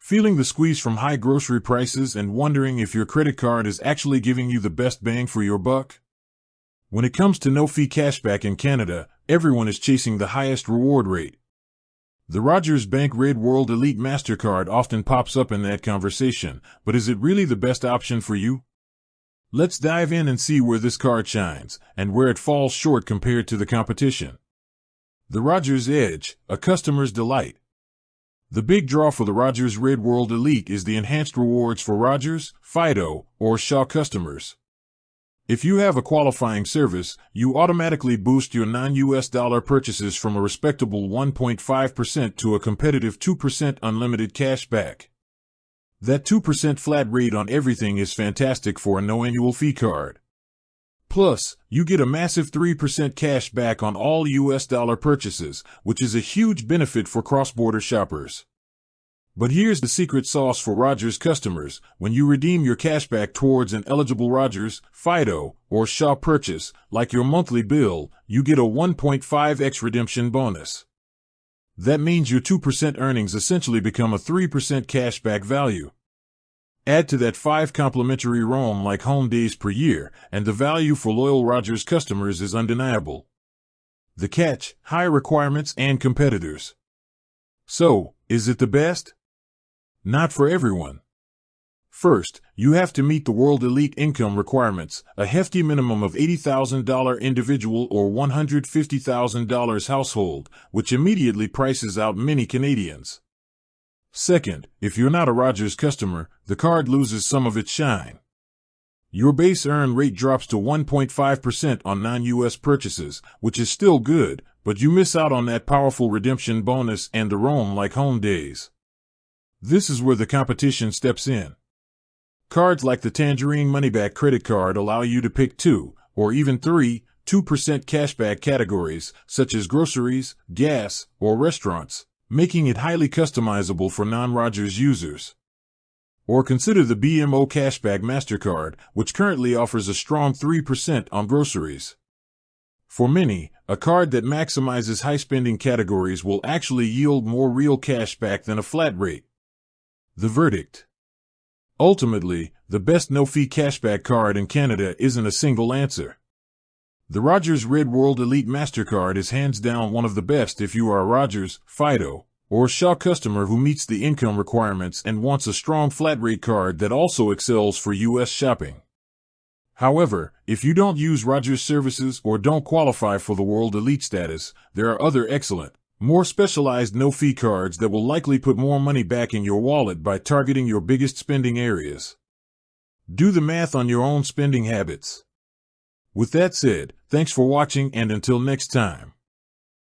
Feeling the squeeze from high grocery prices and wondering if your credit card is actually giving you the best bang for your buck? When it comes to no-fee cashback in Canada, everyone is chasing the highest reward rate. The Rogers Bank Red World Elite MasterCard often pops up in that conversation, but is it really the best option for you? Let's dive in and see where this card shines, and where it falls short compared to the competition. The Rogers Edge, a customer's delight. The big draw for the Rogers Red World Elite is the enhanced rewards for Rogers, Fido, or Shaw customers. If you have a qualifying service, you automatically boost your non-US dollar purchases from a respectable 1.5% to a competitive 2% unlimited cash back. That 2% flat rate on everything is fantastic for a no annual fee card. Plus, you get a massive 3% cash back on all US dollar purchases, which is a huge benefit for cross-border shoppers. But here's the secret sauce for Rogers customers. When you redeem your cashback towards an eligible Rogers, Fido, or Shaw purchase, like your monthly bill, you get a 1.5x redemption bonus. That means your 2% earnings essentially become a 3% cashback value. Add to that 5 complimentary roam-like home days per year, and the value for loyal Rogers customers is undeniable. The catch: high requirements and competitors. So, is it the best? Not for everyone. First, you have to meet the World Elite income requirements, a hefty minimum of $80,000 individual or $150,000 household, which immediately prices out many Canadians. Second, if you're not a Rogers customer, the card loses some of its shine. Your base earn rate drops to 1.5% on non-US purchases, which is still good, but you miss out on that powerful redemption bonus and the roam-like home days. This is where the competition steps in. Cards like the Tangerine Moneyback credit card allow you to pick 2, or even 3, 2% cashback categories, such as groceries, gas, or restaurants, making it highly customizable for non-Rogers users. Or consider the BMO Cashback MasterCard, which currently offers a strong 3% on groceries. For many, a card that maximizes high-spending categories will actually yield more real cash back than a flat rate. The verdict. Ultimately, the best no-fee cashback card in Canada isn't a single answer. The Rogers Red World Elite MasterCard is hands down one of the best if you are a Rogers, Fido, or Shaw customer who meets the income requirements and wants a strong flat rate card that also excels for US shopping. However, if you don't use Rogers services or don't qualify for the World Elite status, there are other excellent, more specialized no-fee cards that will likely put more money back in your wallet by targeting your biggest spending areas. Do the math on your own spending habits. With that said, thanks for watching, and until next time.